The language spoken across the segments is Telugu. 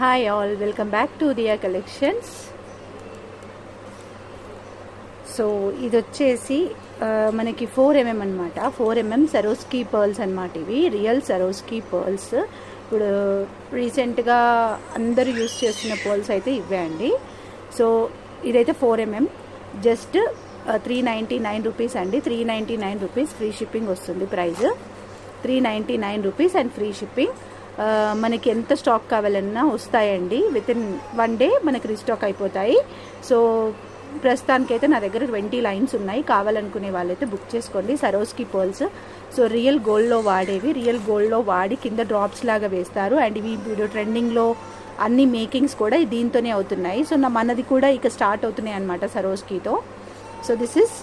Hi all, welcome back to Diya collections. So ఇది వచ్చేసి మనకి 4mm అనమాట. 4mm సరోస్కీ పర్ల్స్ అనమాట. ఇవి రియల్ సరోస్కీ పర్ల్స్. ఇప్పుడు రీసెంట్గా అందరూ యూస్ చేస్తున్న పర్ల్స్ అయితే ఇవే అండి. సో ఇదైతే 4mm, జస్ట్ 399 రూపీస్ అండి. 399 రూపీస్, ఫ్రీ షిప్పింగ్ వస్తుంది. Price 399 rupees and free shipping. మనకి ఎంత స్టాక్ కావాలన్నా వస్తాయండి. విత్ ఇన్ 1 డే మనకి రీస్టాక్ అయిపోతాయి. సో ప్రస్తుతానికైతే నా దగ్గర 20 లైన్స్ ఉన్నాయి. కావాలనుకునే వాళ్ళైతే బుక్ చేసుకోండి. సరోస్కీ పర్ల్స్. సో రియల్ గోల్డ్లో వాడేవి, రియల్ గోల్డ్లో వాడి కింద డ్రాప్స్ లాగా వేస్తారు. అండ్ ఇవి ఇప్పుడు ట్రెండింగ్లో అన్ని మేకింగ్స్ కూడా దీంతోనే అవుతున్నాయి. సో మనది కూడా ఇక స్టార్ట్ అవుతున్నాయి అనమాట సరోస్కీతో. సో దిస్ ఇస్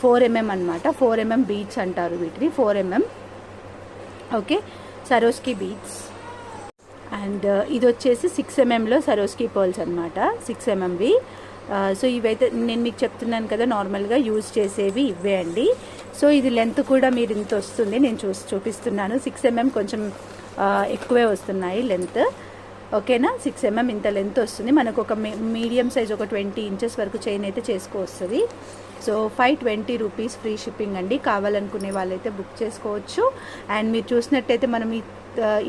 4mm అనమాట. 4mm బీట్స్ అంటారు వీటిని. 4mm okay, సరోస్కీ beats. అండ్ ఇది వచ్చేసి 6mmలో సరోస్కీ పర్ల్స్ అనమాట. 6mmవి. సో ఇవైతే నేను మీకు చెప్తున్నాను కదా, నార్మల్గా యూజ్ చేసేవి ఇవే అండి. సో ఇది లెంత్ కూడా మీరు ఇంత వస్తుంది. నేను చూపిస్తున్నాను. 6mm కొంచెం ఎక్కువే వస్తున్నాయి లెంత్. ఓకేనా, 6mm ఇంత లెంత్ వస్తుంది. మనకు ఒక మీడియం సైజ్ ఒక 20 ఇంచెస్ వరకు చైన్ అయితే చేసుకోవస్తుంది. సో 520 రూపీస్ ఫ్రీ షిప్పింగ్ అండి. కావాలనుకునే వాళ్ళైతే బుక్ చేసుకోవచ్చు. అండ్ మీరు చూసినట్టయితే మనం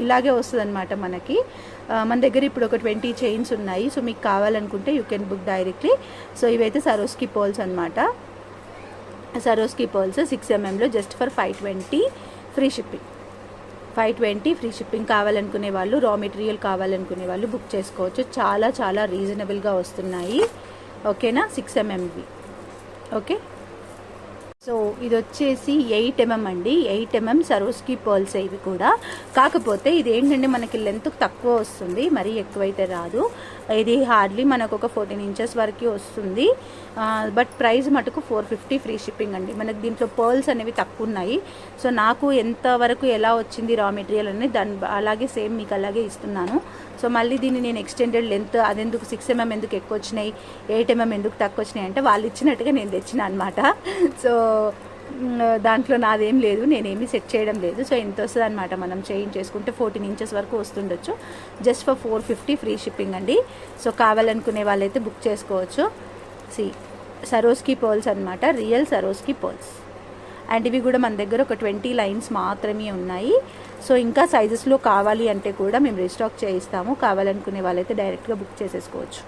ఇలాగే వస్తుంది అనమాట మనకి. మన దగ్గర ఇప్పుడు ఒక 20 చైన్స్ ఉన్నాయి. సో మీకు కావాలనుకుంటే you can book directly. So ఇవైతే సరోస్కీ పర్ల్స్ అనమాట. సరోస్కీ పర్ల్స్ 6mmలో just for 520 free shipping. 520 free shipping. కావాలనుకునే వాళ్ళు, రా మెటీరియల్ కావాలనుకునే వాళ్ళు బుక్ చేసుకోవచ్చు. చాలా చాలా రీజనబుల్గా వస్తున్నాయి. ఓకేనా, 6mmవి. ఓకే, సో ఇది వచ్చేసి 8mm అండి. 8mm సరోస్కీ పర్ల్స్ ఇవి కూడా. కాకపోతే ఇది ఏంటంటే మనకి లెంత్ తక్కువ వస్తుంది, మరీ ఎక్కువైతే రాదు. ఇది హార్డ్లీ మనకు ఒక 14 ఇంచెస్ వరకు వస్తుంది. బట్ ప్రైస్ మటుకు 450 ఫ్రీ షిప్పింగ్ అండి. మనకి దీంట్లో పర్ల్స్ అనేవి తక్కువ ఉన్నాయి. సో నాకు ఎంతవరకు ఎలా వచ్చింది రా మెటీరియల్ అనేది దాని అలాగే సేమ్ మీకు అలాగే ఇస్తున్నాను. సో మళ్ళీ దీన్ని నేను ఎక్స్టెండెడ్ లెంత్ అదెందుకు 6mm ఎందుకు ఎక్కువ వచ్చినాయి, 8mm ఎందుకు తక్కువ వచ్చినాయి అంటే వాళ్ళు ఇచ్చినట్టుగా నేను తెచ్చిన అనమాట. సో దాంట్లో నాదేం లేదు, నేనేమి సెట్ చేయడం లేదు. సో ఇంత వస్తుంది అనమాట. మనం చేంజ్ చేసుకుంటే 14 ఇంచెస్ వరకు వస్తుండొచ్చు. జస్ట్ ఫర్ 450 ఫ్రీ షిప్పింగ్ అండి. సో కావాలనుకునే వాళ్ళైతే బుక్ చేసుకోవచ్చు. సరోస్కీ పర్ల్స్ అనమాట, రియల్ సరోస్కీ పర్ల్స్. అండ్ ఇవి కూడా మన దగ్గర ఒక 20 లైన్స్ మాత్రమే ఉన్నాయి. సో ఇంకా సైజెస్లో కావాలి అంటే కూడా మేము రీస్టాక్ చేయిస్తాము. కావాలనుకునే వాళ్ళైతే డైరెక్ట్గా బుక్ చేసేసుకోవచ్చు.